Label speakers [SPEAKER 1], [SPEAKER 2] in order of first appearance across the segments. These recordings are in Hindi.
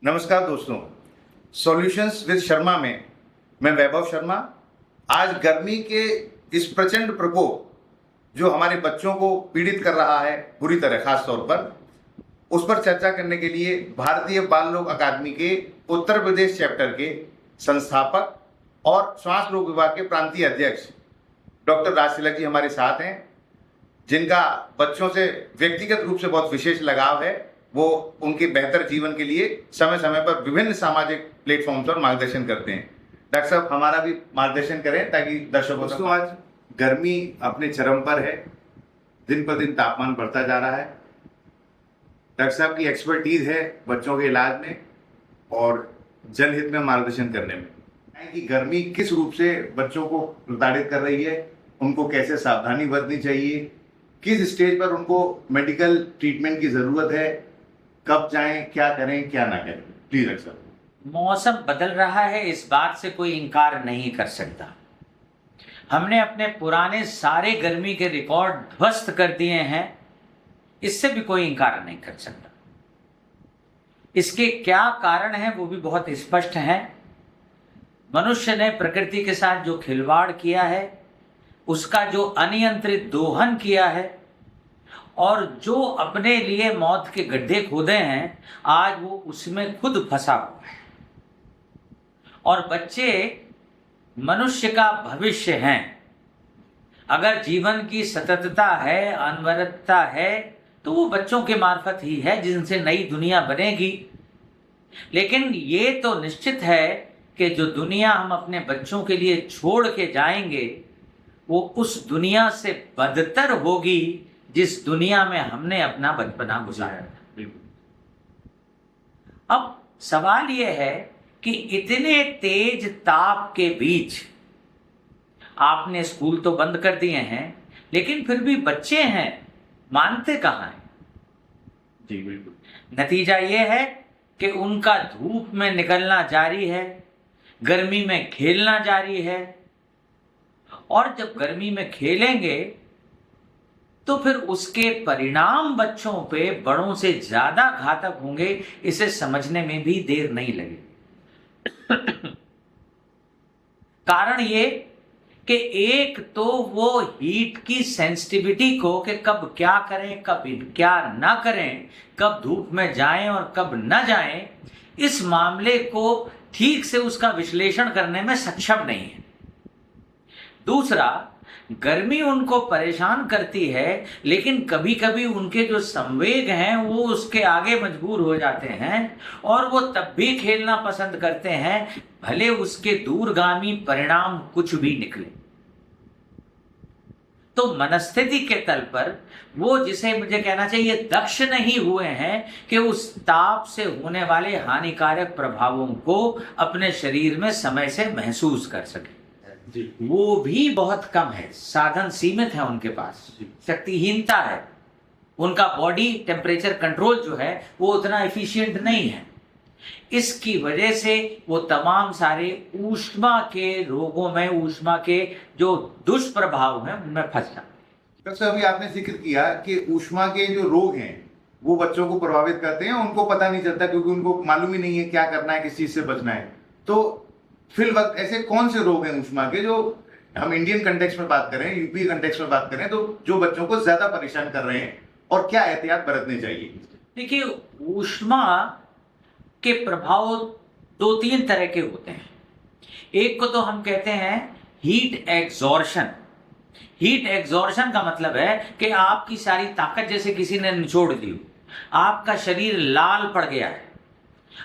[SPEAKER 1] नमस्कार दोस्तों, सॉल्यूशंस विद शर्मा में मैं वैभव शर्मा। आज गर्मी के इस प्रचंड प्रकोप जो हमारे बच्चों को पीड़ित कर रहा है बुरी तरह, खास तौर पर उस पर चर्चा करने के लिए भारतीय बाल रोग अकादमी के उत्तर प्रदेश चैप्टर के संस्थापक और श्वास रोग विभाग के प्रांतीय अध्यक्ष डॉक्टर राज तिलक जी हमारे साथ हैं, जिनका बच्चों से व्यक्तिगत रूप से बहुत विशेष लगाव है। वो उनके बेहतर जीवन के लिए समय समय पर विभिन्न सामाजिक प्लेटफॉर्म्स पर मार्गदर्शन करते हैं। डॉक्टर साहब हमारा भी मार्गदर्शन करें ताकि दर्शकों को। आज गर्मी अपने चरम पर है, दिन पर दिन तापमान बढ़ता जा रहा है। डॉक्टर साहब की एक्सपर्टीज है बच्चों के इलाज में और जनहित में मार्गदर्शन करने में कि गर्मी किस रूप से बच्चों को प्रताड़ित कर रही है, उनको कैसे सावधानी बरतनी चाहिए, किस स्टेज पर उनको मेडिकल ट्रीटमेंट की जरूरत है, कब जाएं, क्या करें क्या ना करें। प्लीज डॉक्टर साहब।
[SPEAKER 2] मौसम बदल रहा है, इस बात से कोई इनकार नहीं कर सकता। हमने अपने पुराने सारे गर्मी के रिकॉर्ड ध्वस्त कर दिए हैं, इससे भी कोई इनकार नहीं कर सकता। इसके क्या कारण हैं वो भी बहुत स्पष्ट हैं। मनुष्य ने प्रकृति के साथ जो खिलवाड़ किया है, उसका जो अनियंत्रित दोहन किया है और जो अपने लिए मौत के गड्ढे खोदे हैं, आज वो उसमें खुद फंसा हुआ है। और बच्चे मनुष्य का भविष्य हैं। अगर जीवन की सततता है, अनवरतता है, तो वो बच्चों के मार्फत ही है जिनसे नई दुनिया बनेगी। लेकिन ये तो निश्चित है कि जो दुनिया हम अपने बच्चों के लिए छोड़ के जाएंगे वो उस दुनिया से बदतर होगी जिस दुनिया में हमने अपना बचपना गुजारा था। अब सवाल यह है कि इतने तेज ताप के बीच आपने स्कूल तो बंद कर दिए हैं, लेकिन फिर भी बच्चे हैं, मानते कहाँ हैं?
[SPEAKER 1] जी बिल्कुल।
[SPEAKER 2] नतीजा यह है कि उनका धूप में निकलना जारी है, गर्मी में खेलना जारी है। और जब गर्मी में खेलेंगे तो फिर उसके परिणाम बच्चों पे बड़ों से ज्यादा घातक होंगे, इसे समझने में भी देर नहीं लगे। कारण ये कि एक तो वो हीट की सेंसिटिविटी को कि कब क्या करें, कब क्या ना करें, कब धूप में जाएं और कब ना जाएं, इस मामले को ठीक से उसका विश्लेषण करने में सक्षम नहीं है। दूसरा, गर्मी उनको परेशान करती है, लेकिन कभी कभी उनके जो संवेग हैं वो उसके आगे मजबूर हो जाते हैं और वो तब भी खेलना पसंद करते हैं, भले उसके दूरगामी परिणाम कुछ भी निकले। तो मनस्थिति के तल पर वो, जिसे मुझे कहना चाहिए, दक्ष नहीं हुए हैं कि उस ताप से होने वाले हानिकारक प्रभावों को अपने शरीर में समय से महसूस कर सके। वो भी बहुत कम है, साधन सीमित है उनके पास, शक्तिहीनता है, उनका बॉडी टेम्परेचर कंट्रोल जो है वो उतना एफिशिएंट नहीं है। इसकी वजह से वो तमाम सारे ऊष्मा के रोगों में, ऊष्मा के जो दुष्प्रभाव हैं उनमें फंस जाते हैं।
[SPEAKER 1] डॉक्टर अभी आपने जिक्र किया कि ऊष्मा के जो रोग हैं वो बच्चों को प्रभावित करते हैं, उनको पता नहीं चलता क्योंकि उनको मालूम ही नहीं है क्या करना है, किस चीज से बचना है। तो फिर वक्त ऐसे कौन से रोग हैं ऊष्मा के, जो हम इंडियन कंटेक्स्ट में बात करें, यूपी कंटेक्स्ट में बात करें, तो जो बच्चों को ज्यादा परेशान कर रहे हैं और क्या एहतियात बरतने चाहिए? देखिए,
[SPEAKER 2] ऊष्मा के प्रभाव दो तीन तरह के होते हैं। एक को तो हम कहते हैं हीट एग्जॉर्शन। हीट एग्जॉर्शन का मतलब है कि आपकी सारी ताकत जैसे किसी ने निचोड़ दी, आपका शरीर लाल पड़ गया है,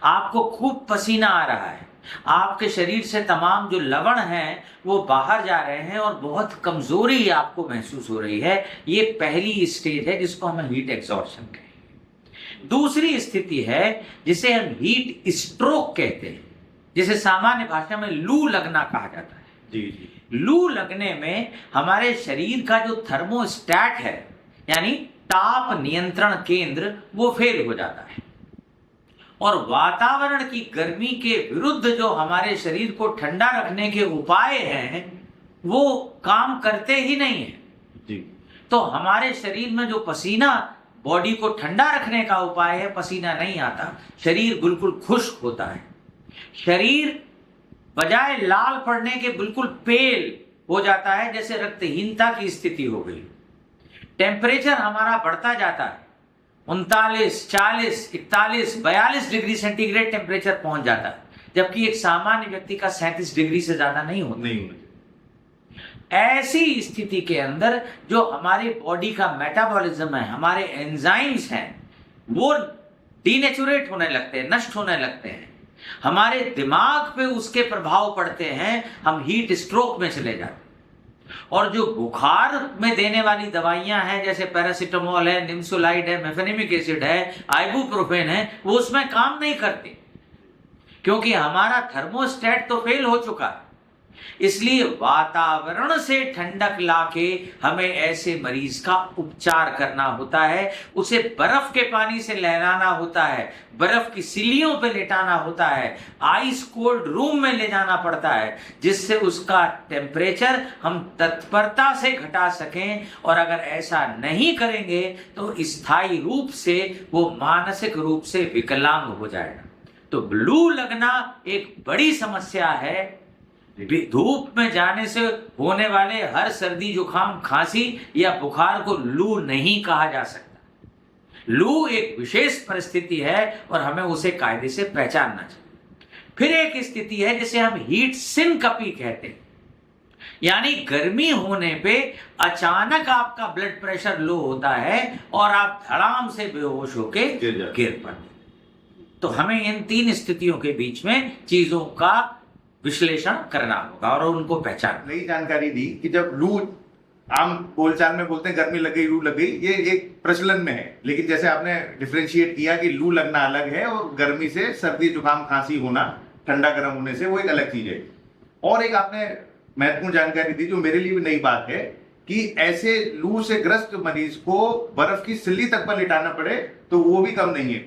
[SPEAKER 2] आपको खूब पसीना आ रहा है, आपके शरीर से तमाम जो लवण हैं वो बाहर जा रहे हैं और बहुत कमजोरी आपको महसूस हो रही है। ये पहली स्टेज है जिसको हम हीट एग्जॉर्शन कहेंगे। दूसरी स्थिति है जिसे हम हीट स्ट्रोक कहते हैं, जिसे सामान्य भाषा में लू लगना कहा जाता है।
[SPEAKER 1] जी जी।
[SPEAKER 2] लू लगने में हमारे शरीर का जो थर्मोस्टैट है, यानी ताप नियंत्रण केंद्र, वो फेल हो जाता है और वातावरण की गर्मी के विरुद्ध जो हमारे शरीर को ठंडा रखने के उपाय हैं वो काम करते ही नहीं है।
[SPEAKER 1] जी।
[SPEAKER 2] तो हमारे शरीर में जो पसीना बॉडी को ठंडा रखने का उपाय है, पसीना नहीं आता, शरीर बिल्कुल खुश्क होता है, शरीर बजाय लाल पड़ने के बिल्कुल पेल हो जाता है, जैसे रक्तहीनता की स्थिति हो गई। टेम्परेचर हमारा बढ़ता जाता है, 39, 40, 41, 42 डिग्री सेंटीग्रेड टेम्परेचर पहुंच जाता है, जबकि एक सामान्य व्यक्ति का 37 डिग्री से ज्यादा नहीं होता।
[SPEAKER 1] नहीं होना चाहिए।
[SPEAKER 2] ऐसी स्थिति के अंदर जो हमारे बॉडी का मेटाबॉलिज्म है, हमारे एंजाइम्स हैं, वो डीनेचुरेट होने लगते हैं, नष्ट होने लगते हैं, हमारे दिमाग पे उसके प्रभाव पड़ते हैं, हम हीट स्ट्रोक में चले जाते हैं। और जो बुखार में देने वाली दवाइयां हैं, जैसे पैरासिटामोल है, निम्सोलाइड है, मेफेनेमिक एसिड है, आइबुप्रोफेन है, वो उसमें काम नहीं करते, क्योंकि हमारा थर्मोस्टेट तो फेल हो चुका है। इसलिए वातावरण से ठंडक लाके हमें ऐसे मरीज का उपचार करना होता है, उसे बर्फ के पानी से नहलाना होता है, बर्फ की सिल्लियों पे लेटाना होता है, आइस कोल्ड रूम में ले जाना पड़ता है, जिससे उसका टेम्परेचर हम तत्परता से घटा सकें। और अगर ऐसा नहीं करेंगे तो स्थायी रूप से वो मानसिक रूप से विकलांग हो जाएगा। तो लू लगना एक बड़ी समस्या है। धूप में जाने से होने वाले हर सर्दी, जुकाम, खांसी या बुखार को लू नहीं कहा जा सकता। लू एक विशेष परिस्थिति है और हमें उसे कायदे से पहचानना चाहिए। फिर एक स्थिति है जिसे हम हीट सिनकपी कहते हैं, यानी गर्मी होने पे अचानक आपका ब्लड प्रेशर लो होता है और आप धड़ाम से बेहोश होके गिर पड़ते। तो हमें इन 3 स्थितियों के बीच में चीजों का विश्लेषण करना होगा और उनको पहचान।
[SPEAKER 1] नई जानकारी दी कि जब लू, आम बोलचाल में बोलते हैं गर्मी लग गई, लू लग गई, ये एक प्रचलन में है, लेकिन जैसे आपने डिफरेंशिएट किया कि लू लगना अलग है और गर्मी से सर्दी, जुकाम, खांसी होना, ठंडा गर्म होने से, वो एक अलग चीज है। और एक आपने महत्वपूर्ण जानकारी दी जो मेरे लिए भी नई बात है कि ऐसे लू से ग्रस्त मरीज को बर्फ की सिल्ली तक पर लिटाना पड़े तो वो भी कम नहीं है,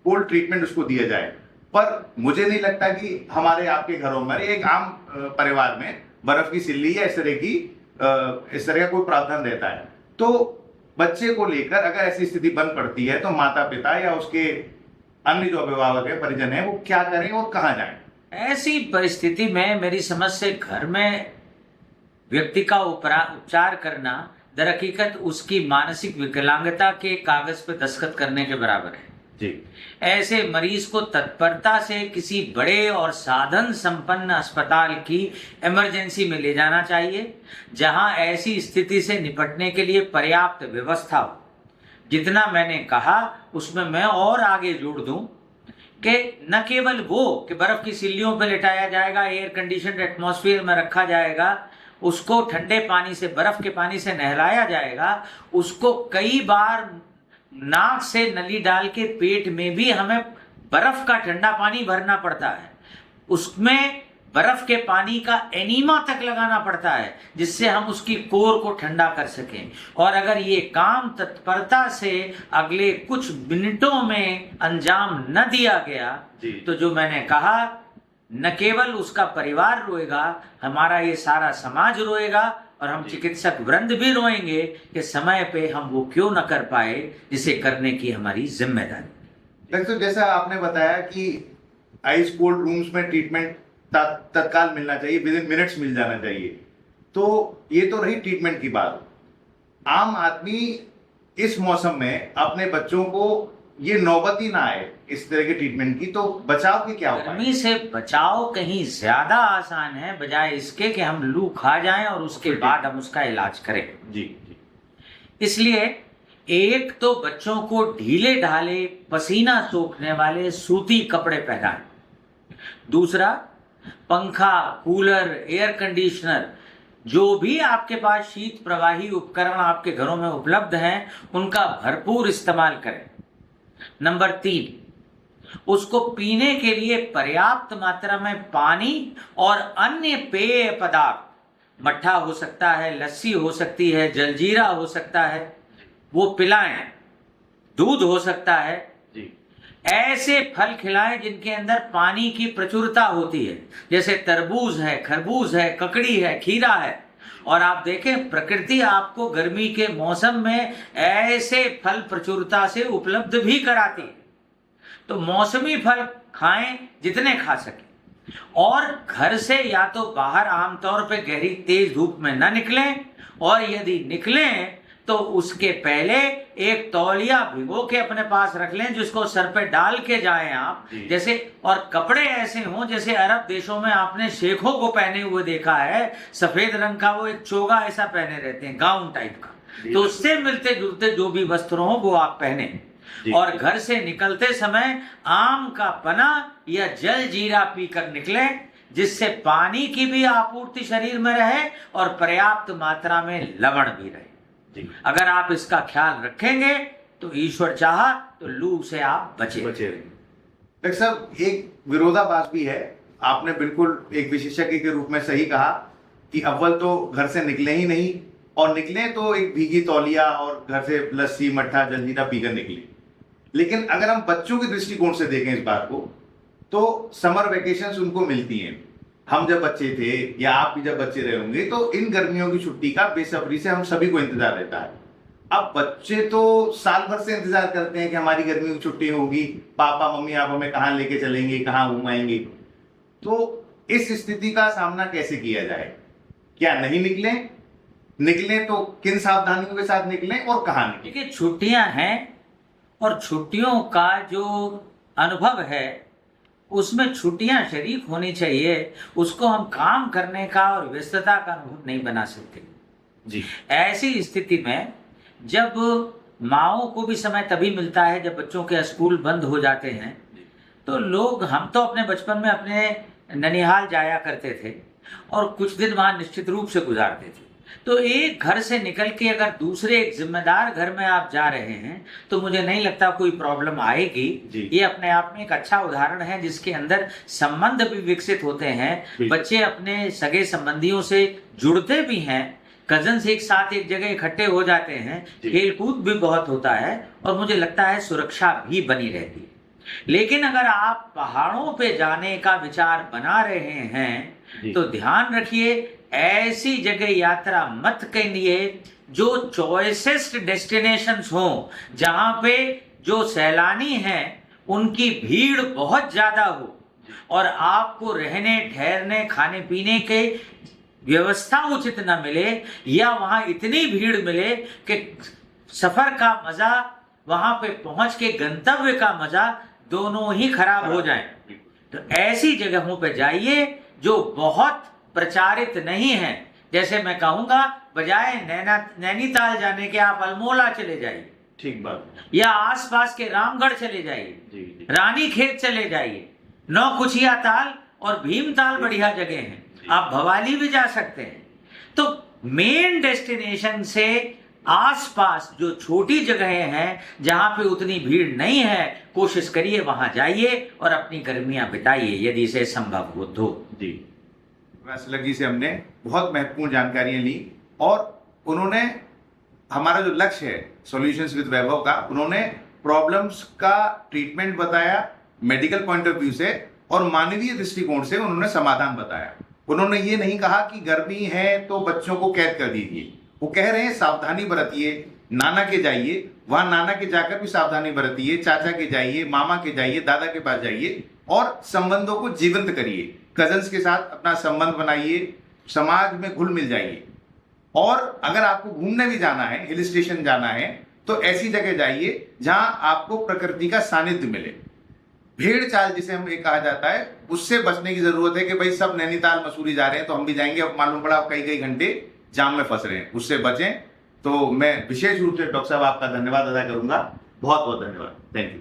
[SPEAKER 1] कोल्ड ट्रीटमेंट उसको दिया जाए। पर मुझे नहीं लगता कि हमारे आपके घरों में, एक आम परिवार में बर्फ की सिल्ली या इस तरह का कोई प्रावधान रहता है। तो बच्चे को लेकर अगर ऐसी स्थिति बन पड़ती है तो माता पिता या उसके अन्य जो अभिभावक है, परिजन है, वो क्या करें और कहाँ जाएं?
[SPEAKER 2] ऐसी परिस्थिति में मेरी समझ से घर में व्यक्ति का उपचार करना दरहकीकत उसकी मानसिक विकलांगता के कागज पे दस्तखत करने के बराबर है
[SPEAKER 1] जी।
[SPEAKER 2] ऐसे मरीज को तत्परता से किसी बड़े और साधन संपन्न अस्पताल की इमरजेंसी में ले जाना चाहिए, जहां ऐसी स्थिति से निपटने के लिए पर्याप्त व्यवस्था हो। जितना मैंने कहा उसमें मैं और आगे जोड़ दूं कि न केवल वो कि बर्फ की सिल्लियों पर लिटाया जाएगा, एयर कंडीशनड एटमॉस्फेयर में रखा जाएगा, उसको ठंडे पानी से, बर्फ के पानी से नहलाया जाएगा, उसको कई बार नाक से नली डाल के पेट में भी हमें बर्फ का ठंडा पानी भरना पड़ता है, उसमें बर्फ के पानी का एनीमा तक लगाना पड़ता है, जिससे हम उसकी कोर को ठंडा कर सकें। और अगर ये काम तत्परता से अगले कुछ मिनटों में अंजाम न दिया गया तो जो मैंने कहा, न केवल उसका परिवार रोएगा, हमारा ये सारा समाज रोएगा और हम चिकित्सक वृंद भी रोएंगे कि समय पे हम वो क्यों न कर पाए जिसे करने की हमारी जिम्मेदारी।
[SPEAKER 1] डॉक्टर, जैसा आपने बताया कि आइस कोल्ड रूम्स में ट्रीटमेंट तत्काल मिलना चाहिए, विद इन मिनट्स मिल जाना चाहिए, तो ये तो रही ट्रीटमेंट की बात। आम आदमी इस मौसम में अपने बच्चों को ये नौबत ही ना आए इस तरह के ट्रीटमेंट की, तो बचाव की क्या उपाय?
[SPEAKER 2] गर्मी से बचाव कहीं ज्यादा आसान है बजाय इसके कि हम लू खा जाएं और उसके बाद हम उसका इलाज करें।
[SPEAKER 1] जी जी।
[SPEAKER 2] इसलिए एक तो बच्चों को ढीले ढाले, पसीना सोखने वाले सूती कपड़े पहनाएं। दूसरा, पंखा, कूलर, एयर कंडीशनर, जो भी आपके पास शीत प्रवाही उपकरण आपके घरों में उपलब्ध हैं, उनका भरपूर इस्तेमाल करें। नंबर 3, उसको पीने के लिए पर्याप्त मात्रा में पानी और अन्य पेय पदार्थ, मट्ठा हो सकता है, लस्सी हो सकती है, जलजीरा हो सकता है, वो पिलाएं। दूध हो सकता है
[SPEAKER 1] जी।
[SPEAKER 2] ऐसे फल खिलाएं जिनके अंदर पानी की प्रचुरता होती है, जैसे तरबूज है, खरबूज है, ककड़ी है, खीरा है, और आप देखें प्रकृति आपको गर्मी के मौसम में ऐसे फल प्रचुरता से उपलब्ध भी कराती है। तो मौसमी फल खाएं जितने खा सके, और घर से या तो बाहर आमतौर पे गहरी तेज धूप में न निकलें, और यदि निकलें तो उसके पहले एक तौलिया भिगो के अपने पास रख लें, जिसको सर पे डाल के जाएं आप जैसे, और कपड़े ऐसे हों जैसे अरब देशों में आपने शेखों को पहने हुए देखा है, सफेद रंग का वो एक चोगा ऐसा पहने रहते हैं, गाउन टाइप का। तो उससे मिलते जुलते जो भी वस्त्र हो वो आप पहने, और घर से निकलते समय आम का पना या जल जीरा पीकर निकले, जिससे पानी की भी आपूर्ति शरीर में रहे और पर्याप्त मात्रा में लवण भी रहे। अगर आप इसका ख्याल रखेंगे तो ईश्वर चाहा तो लू से आप बचे
[SPEAKER 1] रहेंगे। डॉक्टर साहब, एक विरोधाभास भी है। आपने बिल्कुल एक विशेषज्ञ के रूप में सही कहा कि अव्वल तो घर से निकले ही नहीं, और निकले तो एक भीगी तौलिया और घर से लस्सी मट्ठा जलजीरा पीकर निकले। लेकिन अगर हम बच्चों के दृष्टिकोण से देखें इस बात को, तो समर वेकेशंस उनको मिलती हैं। हम जब बच्चे थे या आप भी जब बच्चे रहे होंगे, तो इन गर्मियों की छुट्टी का बेसब्री से हम सभी को इंतजार रहता है। अब बच्चे तो साल भर से इंतजार करते हैं कि हमारी गर्मी की छुट्टी होगी, पापा मम्मी आप हमें कहाँ लेके चलेंगे, कहाँ घुमाएंगे। तो इस स्थिति का सामना कैसे किया जाए? क्या नहीं निकले तो किन सावधानियों के साथ निकलें और कहाँ निकलें?
[SPEAKER 2] देखिए, छुट्टियां हैं और छुट्टियों का जो अनुभव है उसमें छुट्टियां शरीक होनी चाहिए। उसको हम काम करने का और व्यस्तता का अनुभव नहीं बना सकते
[SPEAKER 1] जी।
[SPEAKER 2] ऐसी स्थिति में जब माओं को भी समय तभी मिलता है जब बच्चों के स्कूल बंद हो जाते हैं, तो लोग, हम तो अपने बचपन में अपने ननिहाल जाया करते थे और कुछ दिन वहां निश्चित रूप से गुजारते थे। तो एक घर से निकल के अगर दूसरे एक जिम्मेदार घर में आप जा रहे हैं तो मुझे नहीं लगता कोई प्रॉब्लम आएगी। ये अपने आप में एक अच्छा उदाहरण है जिसके अंदर संबंध भी विकसित होते हैं, बच्चे अपने सगे संबंधियों से जुड़ते भी हैं, कजन्स एक साथ एक जगह इकट्ठे हो जाते हैं, खेल कूद भी बहुत होता है, और मुझे लगता है सुरक्षा भी बनी रहती है। लेकिन अगर आप पहाड़ों पे जाने का विचार बना रहे हैं तो ध्यान रखिए, ऐसी जगह यात्रा मत करिए जो चॉइसेस्ट डेस्टिनेशंस हो, जहां पे जो सैलानी हैं उनकी भीड़ बहुत ज्यादा हो और आपको रहने ठहरने खाने पीने के व्यवस्था उचित न मिले, या वहां इतनी भीड़ मिले कि सफर का मजा, वहां पे पहुंच के गंतव्य का मजा दोनों ही खराब हो जाए। तो ऐसी जगहों पे जाइए जो बहुत प्रचारित नहीं है। जैसे मैं कहूंगा, बजाय नैनीताल जाने के आप अल्मोड़ा चले जाइए,
[SPEAKER 1] ठीक बात,
[SPEAKER 2] या आसपास के रामगढ़ चले जाइए, रानीखेत चले जाइए, नौकुचिया ताल और भीमताल बढ़िया जगह हैं, आप भवाली भी जा सकते हैं। तो मेन डेस्टिनेशन से आसपास जो छोटी जगहें हैं जहां पे उतनी भीड़ नहीं है, कोशिश करिए वहां जाइए और अपनी गर्मियां बिताइए यदि इसे संभव हो तो।
[SPEAKER 1] जी, वैसलक जी से हमने बहुत महत्वपूर्ण जानकारियां ली, और उन्होंने हमारा जो लक्ष्य है सॉल्यूशंस विद वैभव का, उन्होंने प्रॉब्लम्स का ट्रीटमेंट बताया मेडिकल पॉइंट ऑफ व्यू से, और मानवीय दृष्टिकोण से उन्होंने समाधान बताया। उन्होंने ये नहीं कहा कि गर्मी है तो बच्चों को कैद कर दीजिए, वो कह रहे हैं सावधानी बरतिए, नाना के जाइए, वहां नाना के जाकर भी सावधानी बरतिए, चाचा के जाइए, मामा के जाइए, दादा के पास जाइए, और संबंधों को जीवंत करिए, कजन्स के साथ अपना संबंध बनाइए, समाज में घुल मिल जाइए। और अगर आपको घूमने भी जाना है, हिल स्टेशन जाना है, तो ऐसी जगह जाइए जहां आपको प्रकृति का सानिध्य मिले। भीड़ चाल जिसे हम कहा जाता है, उससे बचने की जरूरत है कि भाई सब नैनीताल मसूरी जा रहे हैं तो हम भी जाएंगे, अब मालूम पड़ा कई घंटे जाम में फंस रहे हैं, उससे बचें। तो मैं विशेष रूप से डॉक्टर साहब आपका धन्यवाद अदा करूंगा। बहुत बहुत धन्यवाद। Thank you.